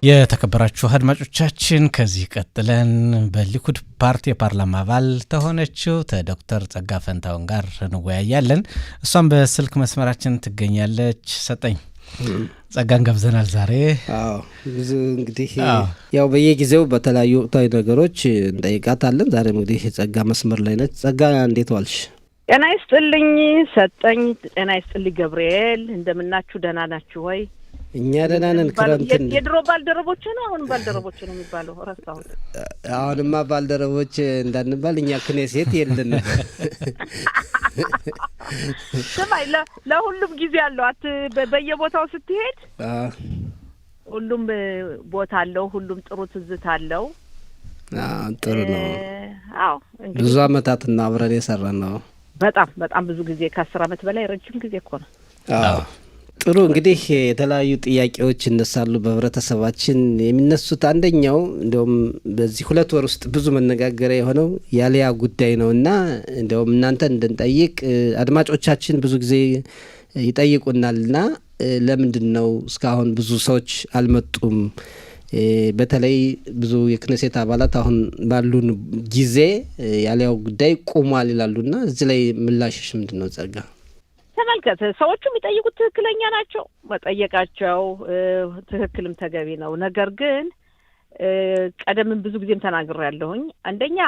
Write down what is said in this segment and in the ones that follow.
የተከበራችሁ አድማጮቻችን ከዚህ ቀጥለን በሊኩድ ፓርቲ የፓርላማ አባል ተሆነችው ዶክተር ጸጋ ፈንታውን ጋር እንወያያለን። እሷም በስልክ መስመራችን ትገኛለች። ሰጠኝ ጸጋን ገብዘናል ዛሬ። ብዙ እንግዲህ ያው በየጊዜው በተለያዩ ወቅታዊ ነገሮች እንጠይቃታለን። ዛሬ እንግዲህ ጸጋ መስመር ላይ ነች። ጸጋ እንዴት ዋልሽ? ጤና ይስጥልኝ ሰጠኝ። ጤና ይስጥልኝ ገብርኤል። እንደምናችሁ ደህና ናችሁ ወይ? እኛ ደህና ነን። ክረምትን የድሮ ባልደረቦች ነው አሁን ባልደረቦች ነው የሚባለው? ረሳሁት። አሁንማ ባልደረቦች እንዳንባል እኛ ክኔሴት የለንም። ስማይ ለሁሉም ጊዜ አለው። በየቦታው ስትሄድ ሁሉም ቦታ አለው። ሁሉም ጥሩ ትዝታ አለው። ጥሩ ነው። አዎ ብዙ አመታትና አብረን የሰራን ነው። በጣም ብዙ ጊዜ ከ10 አመት በላይ ረጅም ጊዜ እኮ ነው። ጥሩ እንግዲህ የተለያዩ ጥያቄዎች እነሳሉ በህብረተሰባችን የሚነሱት። አንደኛው እንደውም በዚህ 2 ወር ውስጥ ብዙ መነጋገሪያ የሆነው ያሊያ ጉዳይ ነውና እንደውም እናንተ እንድንጠይቅ አድማጮቻችን ብዙ ጊዜ ይጠይቁናልና ለምንድነው እስካሁን ብዙ ሰዎች አልመጡም? በተለይ ብዙ የክኔሴት አባላት አሁን ባሉን ጊዜ ያሊያው ጉዳይ ቆሟል ይላሉና እዚህ ላይ ምላሽሽ ምንድነው ጸጋ? ተመልከት፣ ሰዎቹ የሚጠይቁት ትክክለኛ ናቸው። መጠየቃቸው ትክክልም ተገቢ ነው። ነገር ግን ቀደምም ብዙ ጊዜም ተናግሬያለሁኝ። አንደኛ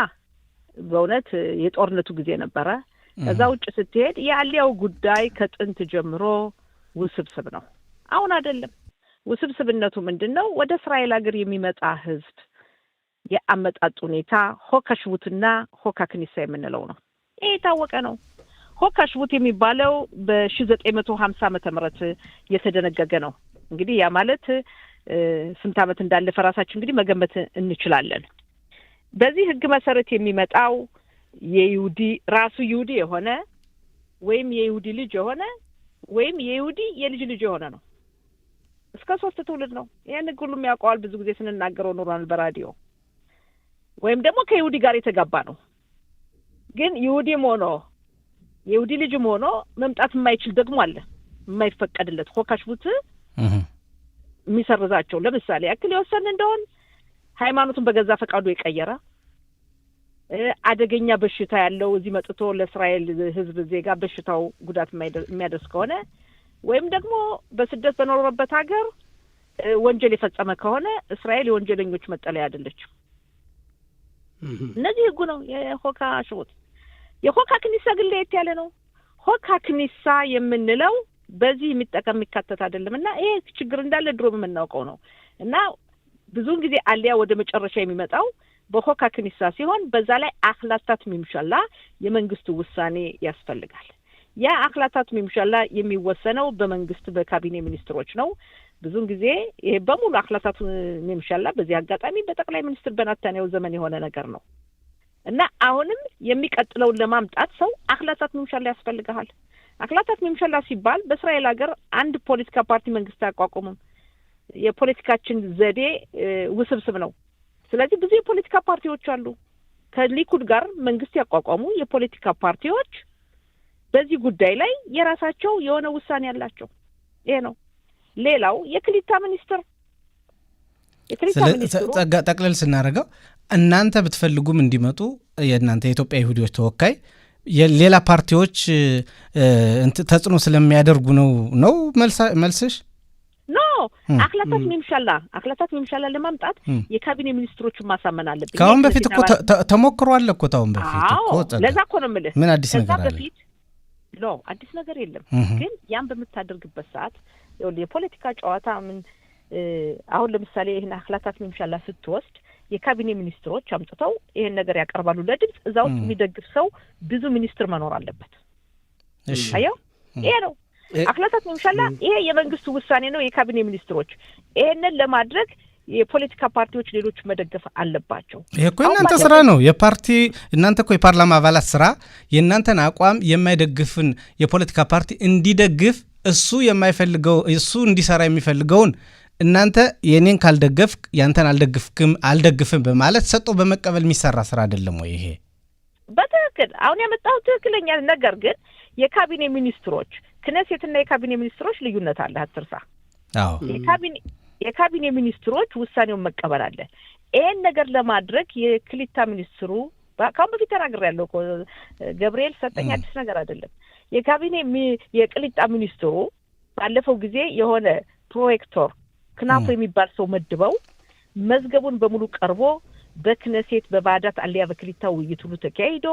በእውነት የጦርነቱ ጊዜ ነበረ። ከዛ ውጭ ስትሄድ ያሊያው ጉዳይ ከጥንት ጀምሮ ውስብስብ ነው። አሁን አይደለም። ውስብስብነቱ ምንድነው? ወደ እስራኤል ሀገር የሚመጣ ህዝብ የአመጣጥ ሁኔታ ሆካሽቡትና ሆካክኒሳ የምንለው ነው። ይሄ የታወቀ ነው። ሆካሽቡት የሚባለው በ1950 ዓመተ ምህረት የተደነገገ ነው። እንግዲህ ያ ማለት ስንት ዓመት እንዳለፈ ራሳችን እንግዲህ መገመት እንችላለን። በዚህ ህግ መሰረት የሚመጣው የይሁዲ ራሱ ይሁዲ የሆነ ወይም የይሁዲ ልጅ የሆነ ወይም የይሁዲ የልጅ ልጅ የሆነ ነው። እስከ 3 ትውልድ ነው። ያን ሁሉም ያውቀዋል። ብዙ ጊዜ ስንናገረው ኖሯል በራዲዮ። ወይም ደግሞ ከይሁዲ ጋር የተጋባ ነው። ግን ይሁዲም ሆኖ የይሁዲ ልጅም ሆኖ መምጣት የማይችል ደግሞ አለ፣ የማይፈቀድለት ሆካሽቡት የሚሰርዛቸው። ለምሳሌ ያክል የወሰን እንደሆን ሃይማኖቱን በገዛ ፈቃዱ የቀየረ አደገኛ በሽታ ያለው እዚህ መጥቶ ለእስራኤል ህዝብ ዜጋ በሽታው ጉዳት የሚያደርስ ከሆነ ወይም ደግሞ በስደት በኖረበት ሀገር ወንጀል የፈጸመ ከሆነ እስራኤል የወንጀለኞች መጠለያ አይደለችም። እነዚህ ህጉ ነው የሆካሽቡት። የሆካክኒሳ ግን ለየት ያለ ነው። ሆካክኒሳ የምንለው በዚህ የሚካተት አይደለምና ይሄ ችግር እንዳለ ድሮ የምናውቀው ነው። እና ብዙውን ጊዜ አሊያ ወደ መጨረሻ የሚመጣው በሆካክኒሳ ሲሆን በዛ ላይ አክላታት ሚምሻላ የመንግስቱ ውሳኔ ያስፈልጋል። ያ አክላታት ሚምሻላ የሚወሰነው በመንግስት በካቢኔ ሚኒስትሮች ነው። ብዙውን ጊዜ ይሄ በሙሉ አክላታት ሚምሻላ በዚህ አጋጣሚ በጠቅላይ ሚኒስትር በናታንያሁ ዘመን የሆነ ነገር ነው። እና አሁንም የሚቀጥለውን ለማምጣት ሰው አክላታት ሚምሻላ ያስፈልጋል። አክላታት ሚምሻላ ሲባል በእስራኤል ሀገር አንድ ፖለቲካ ፓርቲ መንግስት አያቋቁምም። የፖለቲካችን ዘዴ ውስብስብ ነው። ስለዚህ ብዙ የፖለቲካ ፓርቲዎች አሉ። ከሊኩድ ጋር መንግስት ያቋቋሙ የፖለቲካ ፓርቲዎች በዚህ ጉዳይ ላይ የራሳቸው የሆነ ውሳኔ ያላቸው ይሄ ነው። ሌላው የክሊታ ሚኒስትር ጠቅለል ስናደርገው እናንተ ብትፈልጉም እንዲመጡ የእናንተ የኢትዮጵያ ይሁዲዎች ተወካይ የሌላ ፓርቲዎች ተጽዕኖ ስለሚያደርጉ ነው መልስሽ? ኖ አክላታት ሚምሻላ ለማምጣት የካቢኔ ሚኒስትሮችን ማሳመን አለብን። ካሁን በፊት እኮ ተሞክሯል እኮ ታውን በፊት እኮ ለዛ እኮ ነው የምልህ። ምን አዲስ ነገር አለ? አዲስ ነገር የለም። ግን ያን በምታደርግበት ሰዓት የፖለቲካ ጨዋታ ምን አሁን ለምሳሌ ይሄን አክላታት ሚምሻላ ስትወስድ የካቢኔ ሚኒስትሮች አምጥተው ይሄን ነገር ያቀርባሉ ለድምጽ። እዛው የሚደግፍ ሰው ብዙ ሚኒስትር መኖር አለበት። እሺ አየው፣ ይሄ ነው አክላታት ሚምሻላ። ይሄ የመንግስቱ ውሳኔ ነው። የካቢኔ ሚኒስትሮች ይሄንን ለማድረግ የፖለቲካ ፓርቲዎች ሌሎች መደገፍ አለባቸው። ይሄ እኮ እናንተ ስራ ነው። የፓርቲ እናንተ እኮ የፓርላማ አባላት ስራ የእናንተን አቋም የማይደግፍን የፖለቲካ ፓርቲ እንዲደግፍ እሱ የማይፈልገው እሱ እንዲሰራ የሚፈልገውን እናንተ የኔን ካልደገፍክ ያንተን አልደግፍም በማለት ሰጥቶ በመቀበል የሚሰራ ስራ አይደለም ወይ ይሄ? በትክክል አሁን ያመጣው ትክክለኛ ነገር። ግን የካቢኔ ሚኒስትሮች ክነሴትና የካቢኔ ሚኒስትሮች ልዩነት አለ፣ አትርሳ። አዎ የካቢኔ ሚኒስትሮች ውሳኔውን መቀበል አለ። ይሄን ነገር ለማድረግ የክሊታ ሚኒስትሩ ካሁን በፊት ተናግሬያለሁ እኮ ገብርኤል ሰጠኝ አዲስ ነገር አይደለም። የካቢኔ የክሊታ ሚኒስትሩ ባለፈው ጊዜ የሆነ ፕሮጀክተር ክናፎ የሚባል ሰው መድበው መዝገቡን በሙሉ ቀርቦ በክነሴት በባዳት አሊያ በክሊታ ውይይት ሁሉ ተካሂዶ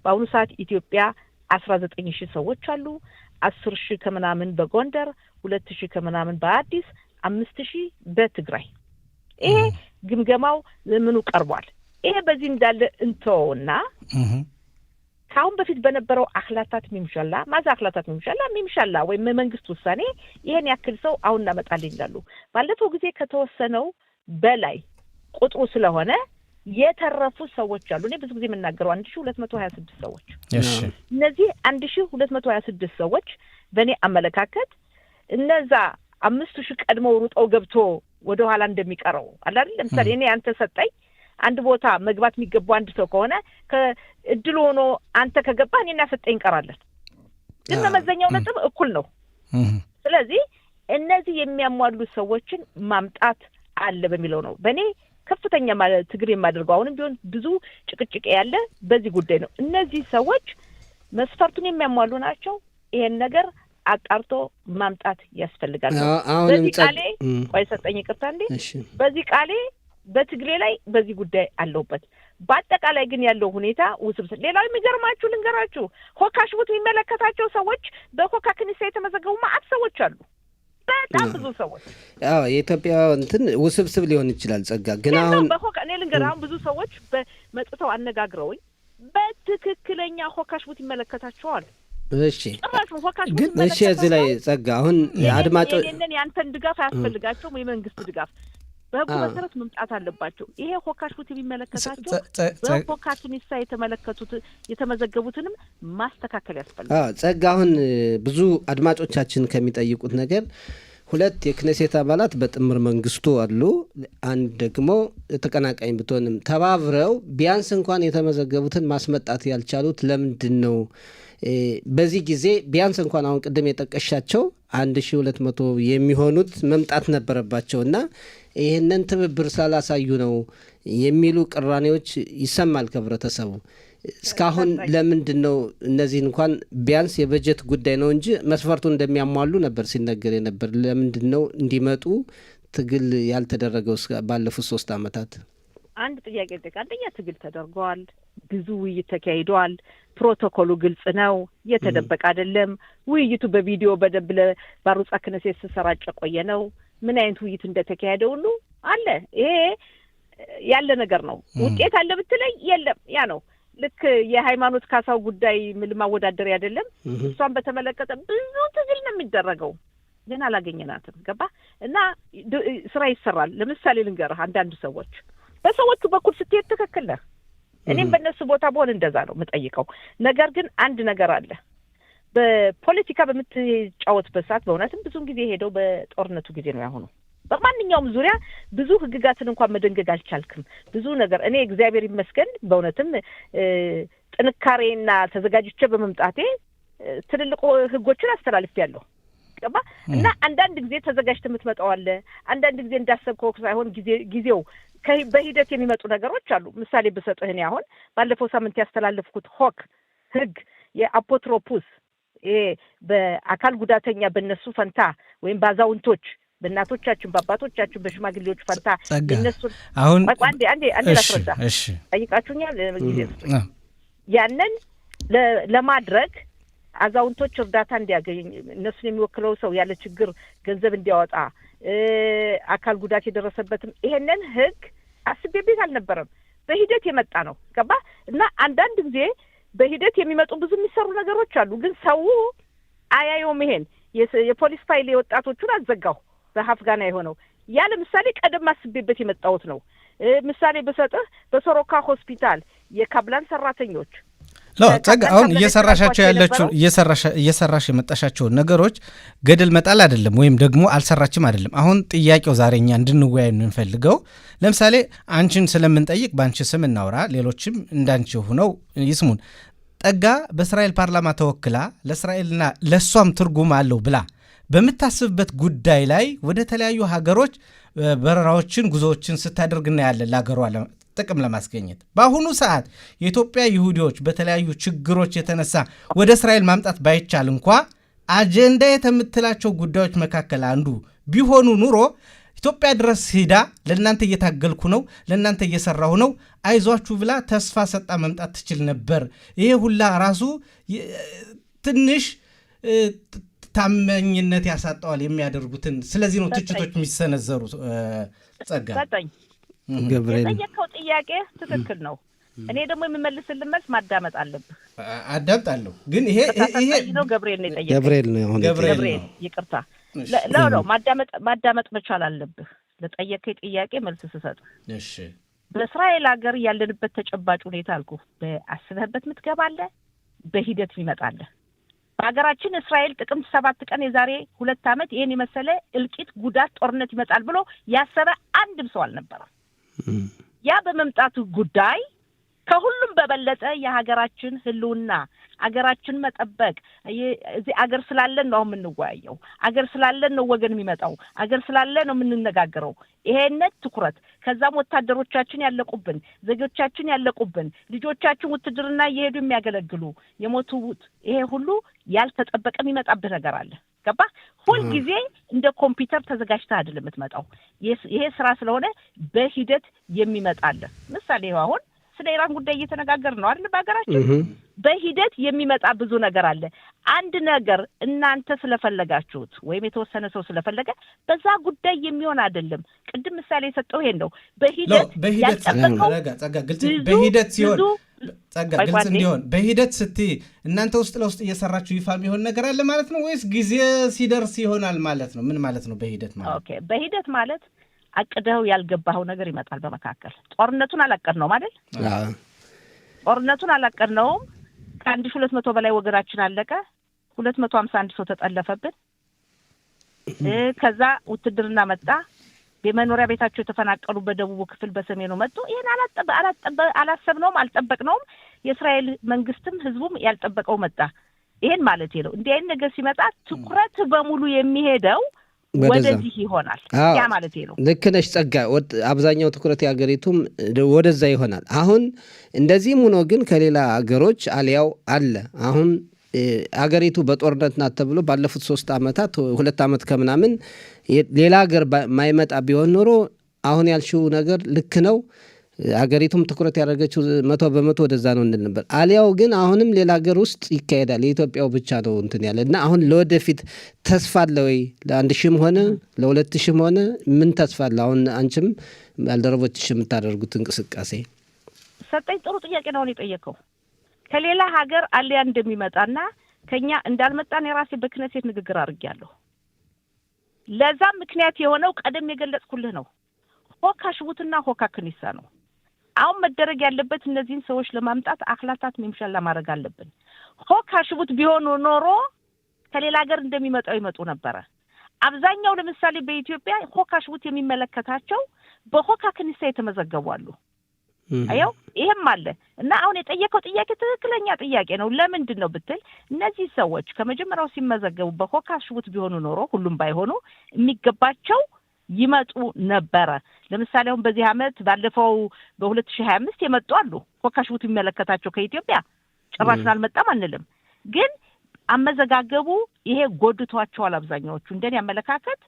በአሁኑ ሰዓት ኢትዮጵያ 19000 ሰዎች አሉ። 10000 ከምናምን በጎንደር፣ 2000 ከምናምን በአዲስ፣ 5000 በትግራይ። ይሄ ግምገማው ምኑ ቀርቧል። ይሄ በዚህ እንዳለ እንተውና ካሁን በፊት በነበረው አክላታት ሚምሻላ ማዛ አክላታት ሚምሻላ ወይም መንግስት ውሳኔ ይሄን ያክል ሰው አሁን እናመጣልኝ ይላሉ። ባለፈው ጊዜ ከተወሰነው በላይ ቁጥሩ ስለሆነ የተረፉ ሰዎች አሉ። እኔ ብዙ ጊዜ የምናገረው 1226 ሰዎች። እሺ እነዚህ 1226 ሰዎች በእኔ አመለካከት እነዛ 5000 ቀድመው ሩጠው ገብቶ ወደ ኋላ እንደሚቀረው አለ አይደል? ለምሳሌ እኔ አንተ ሰጠኝ አንድ ቦታ መግባት የሚገባው አንድ ሰው ከሆነ ከእድል ሆኖ አንተ ከገባህ እኔና ሰጠኝ እንቀራለን። ግን መመዘኛው ነጥብ እኩል ነው። ስለዚህ እነዚህ የሚያሟሉ ሰዎችን ማምጣት አለ በሚለው ነው በእኔ ከፍተኛ ማለት ትግሬ የማደርገው። አሁንም ቢሆን ብዙ ጭቅጭቅ ያለ በዚህ ጉዳይ ነው። እነዚህ ሰዎች መስፈርቱን የሚያሟሉ ናቸው። ይሄን ነገር አጣርቶ ማምጣት ያስፈልጋል። በዚህ ቃሌ ቆይ ሰጠኝ ይቅርታ እንዴ በዚህ ቃሌ በትግሬ ላይ በዚህ ጉዳይ አለውበት። በአጠቃላይ ግን ያለው ሁኔታ ውስብስብ። ሌላው የሚገርማችሁ ልንገራችሁ፣ ሆካሽቡት የሚመለከታቸው ሰዎች በሆካ ክኒሳ የተመዘገቡ ማአት ሰዎች አሉ። በጣም ብዙ ሰዎች የኢትዮጵያ እንትን ውስብስብ ሊሆን ይችላል። ጸጋ ግን አሁን በሆካ እኔ ልንገራችሁ ብዙ ሰዎች በመጥተው አነጋግረውኝ በትክክለኛ ሆካሽቡት ይመለከታቸዋል። እሺ ግን እሺ እዚህ ላይ ጸጋ አሁን አድማጮች እነን ያንተን ድጋፍ አያስፈልጋቸውም የመንግስት ድጋፍ በህጉ መሰረት መምጣት አለባቸው። ይሄ ሆካሽቡት የሚመለከታቸው በሆካሽ ክኒሳ የተመዘገቡትንም ማስተካከል ያስፈልጋል። ጸጋ አሁን ብዙ አድማጮቻችን ከሚጠይቁት ነገር ሁለት የክኔሴት አባላት በጥምር መንግስቱ አሉ። አንድ ደግሞ ተቀናቃኝ ብትሆንም ተባብረው ቢያንስ እንኳን የተመዘገቡትን ማስመጣት ያልቻሉት ለምንድን ነው? በዚህ ጊዜ ቢያንስ እንኳን አሁን ቅድም የጠቀሻቸው 1200 የሚሆኑት መምጣት ነበረባቸው እና ይህንን ትብብር ስላላሳዩ ነው የሚሉ ቅራኔዎች ይሰማል ከህብረተሰቡ። እስካሁን ለምንድን ነው እነዚህ እንኳን ቢያንስ የበጀት ጉዳይ ነው እንጂ መስፈርቱ እንደሚያሟሉ ነበር ሲነገር የነበር። ለምንድን ነው እንዲመጡ ትግል ያልተደረገው ባለፉት 3 ዓመታት? አንድ ጥያቄ አንደኛ ትግል ተደርጓል። ብዙ ውይይት ተካሂዷል። ፕሮቶኮሉ ግልጽ ነው፣ የተደበቀ አይደለም። ውይይቱ በቪዲዮ በደንብ ለባሩጻ ክነሴት ተሰራጨ ቆየ ነው። ምን አይነት ውይይት እንደተካሄደ ሁሉ አለ። ይሄ ያለ ነገር ነው። ውጤት አለ ብትለኝ የለም፣ ያ ነው። ልክ የሃይማኖት ካሳው ጉዳይ ምን ማወዳደር አይደለም። እሷን በተመለከተ ብዙ ትግል ነው የሚደረገው፣ ግን አላገኘናትም። ገባ እና ስራ ይሰራል። ለምሳሌ ልንገርህ፣ አንዳንድ ሰዎች በሰዎቹ በኩል ስትሄድ ትክክል ነህ። እኔም በእነሱ ቦታ በሆን እንደዛ ነው የምጠይቀው። ነገር ግን አንድ ነገር አለ። በፖለቲካ በምትጫወትበት ሰዓት በእውነትም ብዙም ጊዜ ሄደው በጦርነቱ ጊዜ ነው ያሁኑ። በማንኛውም ዙሪያ ብዙ ህግጋትን እንኳን መደንገግ አልቻልክም። ብዙ ነገር እኔ እግዚአብሔር ይመስገን በእውነትም ጥንካሬና ተዘጋጅቼ በመምጣቴ ትልልቅ ህጎችን አስተላልፌያለሁ። ገባ እና አንዳንድ ጊዜ ተዘጋጅተህ የምትመጣው አለ። አንዳንድ ጊዜ እንዳሰብከው ሳይሆን ጊዜው በሂደት የሚመጡ ነገሮች አሉ። ምሳሌ ብሰጥህ እኔ አሁን ባለፈው ሳምንት ያስተላለፍኩት ህግ የአፖትሮፑስ ይሄ በአካል ጉዳተኛ በእነሱ ፈንታ ወይም ባዛውንቶች በእናቶቻችን በአባቶቻችን በሽማግሌዎች ፈንታ እነሱ አሁን አንዴ ላስረዳ ጠይቃችሁኛል ጊዜ ያንን ለማድረግ አዛውንቶች እርዳታ እንዲያገኝ እነሱን የሚወክለው ሰው ያለ ችግር ገንዘብ እንዲያወጣ አካል ጉዳት የደረሰበትም ይሄንን ህግ አስቤበት አልነበረም። በሂደት የመጣ ነው። ገባ እና አንዳንድ ጊዜ በሂደት የሚመጡ ብዙ የሚሰሩ ነገሮች አሉ። ግን ሰው አያየውም። ይሄን የፖሊስ ፋይል የወጣቶቹን አዘጋው በአፍጋና የሆነው ያለ ምሳሌ ቀደም አስቤበት የመጣሁት ነው። ምሳሌ በሰጠህ በሶሮካ ሆስፒታል የካብላን ሰራተኞች ጸጋ አሁን እየሰራሻቸው ያለችው እየሰራሽ የመጣሻቸው ነገሮች ገደል መጣል አይደለም፣ ወይም ደግሞ አልሰራችም አይደለም። አሁን ጥያቄው ዛሬኛ እንድንወያይ የምንፈልገው ለምሳሌ አንቺን ስለምንጠይቅ በአንቺ ስም እናውራ፣ ሌሎችም እንዳንቺ ሆነው ይስሙን። ጠጋ በእስራኤል ፓርላማ ተወክላ ለእስራኤልና ለእሷም ትርጉም አለው ብላ በምታስብበት ጉዳይ ላይ ወደ ተለያዩ ሀገሮች በረራዎችን ጉዞዎችን ስታደርግ እናያለን ለሀገሯ ጥቅም ለማስገኘት። በአሁኑ ሰዓት የኢትዮጵያ ይሁዲዎች በተለያዩ ችግሮች የተነሳ ወደ እስራኤል ማምጣት ባይቻል እንኳ አጀንዳ የምትላቸው ጉዳዮች መካከል አንዱ ቢሆኑ ኑሮ ኢትዮጵያ ድረስ ሄዳ ለእናንተ እየታገልኩ ነው፣ ለእናንተ እየሰራሁ ነው፣ አይዟችሁ ብላ ተስፋ ሰጣ መምጣት ትችል ነበር። ይሄ ሁላ ራሱ ትንሽ ታመኝነት ያሳጣዋል የሚያደርጉትን። ስለዚህ ነው ትችቶች የሚሰነዘሩ። ጸጋ ገብርኤል የጠየቀው ጥያቄ ትክክል ነው። እኔ ደግሞ የምመልስልህ መልስ ማዳመጥ አለብህ። አዳምጣለሁ። ግን ይሄ ነው ገብርኤል ነው የጠየቀው። ገብርኤል ይቅርታ ነው ማዳመጥ መቻል አለብህ። ለጠየቀኝ ጥያቄ መልስ ስሰጥ እሺ፣ በእስራኤል ሀገር ያለንበት ተጨባጭ ሁኔታ አልኩ። በአስበህበት ምትገባለህ፣ በሂደት ይመጣል። በሀገራችን እስራኤል ጥቅምት 7 ቀን የዛሬ 2 ዓመት ይሄን የመሰለ እልቂት፣ ጉዳት፣ ጦርነት ይመጣል ብሎ ያሰበ አንድም ሰው አልነበረም። ያ በመምጣቱ ጉዳይ ከሁሉም በበለጠ የሀገራችን ህልውና አገራችን መጠበቅ እዚህ አገር ስላለን ነው የምንወያየው። አገር ስላለን ነው ወገን የሚመጣው። አገር ስላለን ነው የምንነጋገረው። ይሄነት ትኩረት ከዛም ወታደሮቻችን ያለቁብን፣ ዜጎቻችን ያለቁብን፣ ልጆቻችን ውትድርና እየሄዱ የሚያገለግሉ የሞቱት፣ ይሄ ሁሉ ያልተጠበቀ የሚመጣብህ ነገር አለ። ገባ? ሁል ጊዜ እንደ ኮምፒውተር ተዘጋጅተህ አይደለም የምትመጣው። ይሄ ስራ ስለሆነ በሂደት የሚመጣል። ምሳሌ አሁን ስለ ኢራን ጉዳይ እየተነጋገር ነው አይደል? በአገራችን በሂደት የሚመጣ ብዙ ነገር አለ። አንድ ነገር እናንተ ስለፈለጋችሁት ወይም የተወሰነ ሰው ስለፈለገ በዛ ጉዳይ የሚሆን አይደለም። ቅድም ምሳሌ የሰጠው ይሄን ነው። በሂደት በሂደት ሲሆን ጸጋ ግልጽ እንዲሆን በሂደት ስትይ እናንተ ውስጥ ለውስጥ እየሰራችሁ ይፋ የሚሆን ነገር አለ ማለት ነው ወይስ ጊዜ ሲደርስ ይሆናል ማለት ነው? ምን ማለት ነው በሂደት ማለት? ኦኬ፣ በሂደት ማለት አቅደው ያልገባው ነገር ይመጣል በመካከል። ጦርነቱን አላቀድነው ማለት ጦርነቱን አላቀድነውም። ከ1200 በላይ ወገናችን አለቀ። 251 ሰው ተጠለፈብን። ከዛ ውትድርና መጣ። በመኖሪያ ቤታቸው የተፈናቀሉ በደቡብ ክፍል በሰሜኑ መጡ። ይሄን አላሰብነውም፣ አልጠበቅነውም። የእስራኤል መንግስትም ህዝቡም ያልጠበቀው መጣ። ይሄን ማለት ነው። እንዲህ አይነት ነገር ሲመጣ ትኩረት በሙሉ የሚሄደው ወደዚህ ይሆናል። ያ ማለት ነው። ልክ ነሽ ጸጋ። አብዛኛው ትኩረት የሀገሪቱም ወደዛ ይሆናል። አሁን እንደዚህም ሆኖ ግን ከሌላ ሀገሮች አልያው አለ። አሁን አገሪቱ በጦርነት ናት ተብሎ ባለፉት 3 ዓመታት 2 ዓመት ከምናምን ሌላ ሀገር ማይመጣ ቢሆን ኖሮ አሁን ያልሽው ነገር ልክ ነው። አገሪቱም ትኩረት ያደረገችው 100% ወደዛ ነው እንል ነበር። አልያው ግን አሁንም ሌላ ሀገር ውስጥ ይካሄዳል። የኢትዮጵያው ብቻ ነው እንትን ያለ እና አሁን ለወደፊት ተስፋ አለ ወይ? ለ1000 ሆነ ለ2000 ሆነ ምን ተስፋ አለ? አሁን አንቺም ባልደረቦችሽ የምታደርጉት እንቅስቃሴ ሰጠኝ። ጥሩ ጥያቄ ነው የጠየቀው። ከሌላ ሀገር አልያ እንደሚመጣና ከኛ እንዳልመጣን የራሴ በክነሴት ንግግር አድርጌያለሁ። ለዛ ምክንያት የሆነው ቀደም የገለጽኩልህ ነው። ሆካ ሽቡትና ሆካ ክኒሳ ነው። አሁን መደረግ ያለበት እነዚህን ሰዎች ለማምጣት አክላታት መምሻላ ማድረግ አለብን። ሆካ ሽቡት ቢሆን ኖሮ ከሌላ ሀገር እንደሚመጣው ይመጡ ነበር። አብዛኛው ለምሳሌ በኢትዮጵያ ሆካ ሽቡት የሚመለከታቸው በሆካ ክኒሳ የተመዘገቡ አሉ። አየው ይሄም አለ እና አሁን የጠየቀው ጥያቄ ትክክለኛ ጥያቄ ነው። ለምንድን ነው ብትል እነዚህ ሰዎች ከመጀመሪያው ሲመዘገቡ በሆካ ሽቡት ቢሆኑ ኖሮ ሁሉም ባይሆኑ የሚገባቸው ይመጡ ነበረ። ለምሳሌ አሁን በዚህ አመት ባለፈው በ2025 የመጡ አሉ። ሆካ ሽቡት የሚመለከታቸው ከኢትዮጵያ ጭራሽ አልመጣም አንልም፣ ግን አመዘጋገቡ ይሄ ጎድቷቸዋል። አብዛኛዎቹ እንደኔ አመለካከት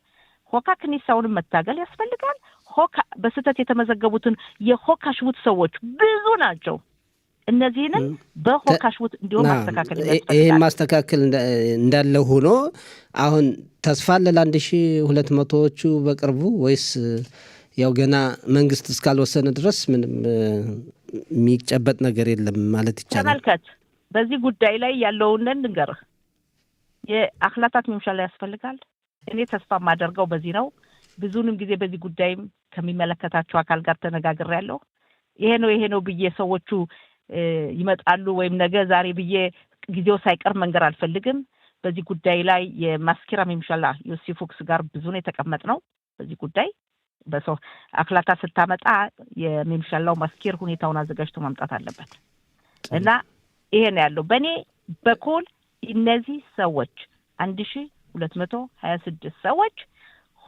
ሆካ ክኒሳውንም መታገል ያስፈልጋል። ሆካ በስተት የተመዘገቡትን የሆካ ሽቡት ሰዎች ብዙ ናቸው። እነዚህንም በሆካ ሽቡት እንዲሆን ማስተካከል ያስፈልጋል። ይሄ ማስተካከል እንዳለ ሆኖ አሁን ተስፋ ለ1200ዎቹ በቅርቡ ወይስ ያው ገና መንግስት እስካልወሰነ ድረስ ምንም የሚጨበጥ ነገር የለም ማለት ይቻላል? ተመልከት፣ በዚህ ጉዳይ ላይ ያለውን እንንገርህ። የአክላታት መምሻላ ያስፈልጋል። እኔ ተስፋ ማደርገው በዚህ ነው። ብዙንም ጊዜ በዚህ ጉዳይም ከሚመለከታቸው አካል ጋር ተነጋግሬያለሁ። ይሄ ነው ብዬ ሰዎቹ ይመጣሉ ወይም ነገ ዛሬ ብዬ ጊዜው ሳይቀር መንገር አልፈልግም። በዚህ ጉዳይ ላይ የማስኪራ መምሻላ ዮሴፍ ፉክስ ጋር ብዙ ነው የተቀመጥነው። በዚህ ጉዳይ በሰው አክላታ ስታመጣ የመምሻላው ማስኪር ሁኔታውን አዘጋጅቶ ማምጣት አለበት እና ይሄ ነው ያለው። በእኔ በኩል እነዚህ ሰዎች 226 ሰዎች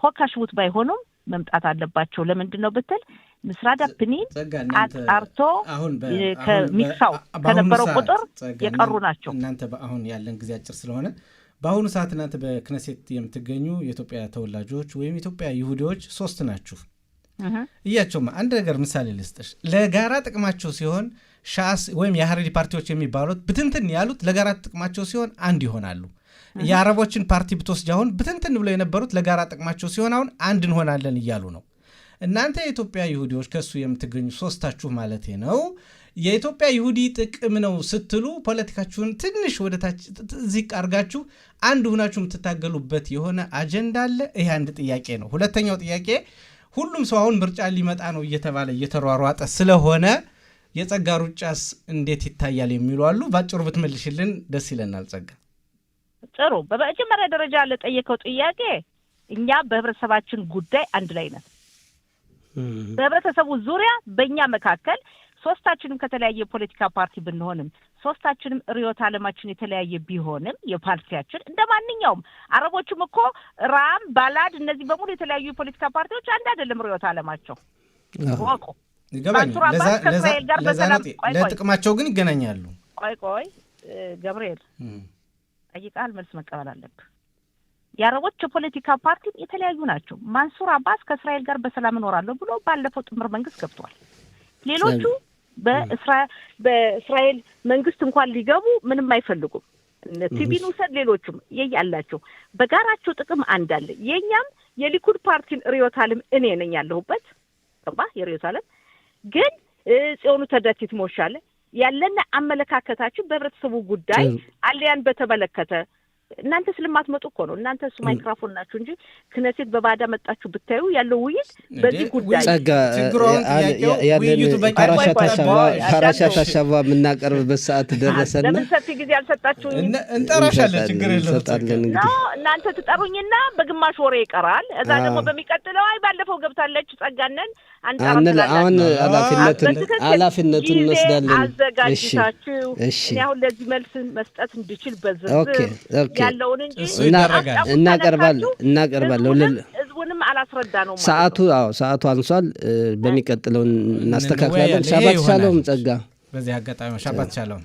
ሆካሽቡት ባይሆኑም መምጣት አለባቸው። ለምንድነው ብትል ምስራዳ ፕኒን አጣርቶ ከሚክሳው ከነበረው ቁጥር የቀሩ ናቸው። እናንተ አሁን ያለን ጊዜ አጭር ስለሆነ በአሁኑ ሰዓት እናንተ በክነሴት የምትገኙ የኢትዮጵያ ተወላጆች ወይም ኢትዮጵያ ይሁዲዎች 3 ናችሁ። እያቸውማ አንድ ነገር ምሳሌ ልስጥሽ። ለጋራ ጥቅማቸው ሲሆን ሻስ ወይም የሐረሪ ፓርቲዎች የሚባሉት ብትንትን ያሉት ለጋራ ጥቅማቸው ሲሆን አንድ ይሆናሉ። የአረቦችን ፓርቲ ብትወስጂ አሁን ብትንትን ብለው የነበሩት ለጋራ ጥቅማቸው ሲሆን አሁን አንድ እንሆናለን እያሉ ነው። እናንተ የኢትዮጵያ ይሁዲዎች ከሱ የምትገኙ 3ታችሁ ማለት ነው የኢትዮጵያ ይሁዲ ጥቅም ነው ስትሉ ፖለቲካችሁን ትንሽ ወደ ታች ዝቅ አርጋችሁ አንድ ሆናችሁ የምትታገሉበት የሆነ አጀንዳ አለ። ይሄ አንድ ጥያቄ ነው። ሁለተኛው ጥያቄ ሁሉም ሰው አሁን ምርጫ ሊመጣ ነው እየተባለ እየተሯሯጠ ስለሆነ የጸጋ ሩጫስ እንዴት ይታያል የሚሉ አሉ። ባጭሩ ብትመልሽልን ደስ ይለናል። ጸጋ ጥሩ። በመጀመሪያ ደረጃ ለጠየቀው ጥያቄ እኛ በህብረተሰባችን ጉዳይ አንድ ላይ ነን። በህብረተሰቡ ዙሪያ በእኛ መካከል 3ታችንም ከተለያየ ፖለቲካ ፓርቲ ብንሆንም 3ታችንም ርዕዮተ ዓለማችን የተለያየ ቢሆንም የፓርቲያችን እንደማንኛውም አረቦችም እኮ ራም ባላድ እነዚህ በሙሉ የተለያዩ የፖለቲካ ፓርቲዎች አንድ አይደለም ርዕዮተ ዓለማቸው ወቆ ይገባኛል። ለጥቅማቸው ግን ይገናኛሉ። ቆይ ገብርኤል ጠይቃል፣ መልስ መቀበል አለብህ። የአረቦች የፖለቲካ ፓርቲ የተለያዩ ናቸው። ማንሱር አባስ ከእስራኤል ጋር በሰላም እኖራለሁ ብሎ ባለፈው ጥምር መንግስት ገብቷል። ሌሎቹ በእስራኤል መንግስት እንኳን ሊገቡ ምንም አይፈልጉም። ቲቢን ውሰድ፣ ሌሎቹም ያላቸው በጋራቸው ጥቅም አንድ አለ። የኛም የሊኩድ ፓርቲን ርዕዮተ ዓለም እኔ ነኝ ያለሁበት የርዕዮተ ዓለም ግን ጽዮኑ ተዳቲት ሞሻለ ያለና አመለካከታችን በህብረተሰቡ ጉዳይ አለያን በተመለከተ እናንተ ስለማትመጡ እኮ ነው። እናንተ እሱ ማይክሮፎን ናችሁ እንጂ ክነሴት በባዳ መጣችሁ ብታዩ ያለው ውይይት በዚህ ጉዳይ ጸጋ ፓራሻት አሻባ የምናቀርብበት ሰዓት ደረሰና ለምን ሰፊ ጊዜ አልሰጣችሁኝ? እንጠራሻለን። ችግር የለውም። እናንተ ትጠሩኝና በግማሽ ወሬ ይቀራል። እዛ ደግሞ በሚቀጥለው አይ ባለፈው ገብታለች ጸጋነን አሁን ኃላፊነቱን እንወስዳለን። አዘጋጅታችሁ እኔ አሁን ለዚህ መልስ መስጠት እንድችል በዝርዝር ያለውን እንጂ እናቀርባለን። ህዝቡንም አላስረዳ ነው ማለት ነው። ሰዓቱ አንሷል። በሚቀጥለው እናስተካክላለን። ሻባት ሻሎም ጸጋ። በዚህ አጋጣሚ ሻባት ሻሎም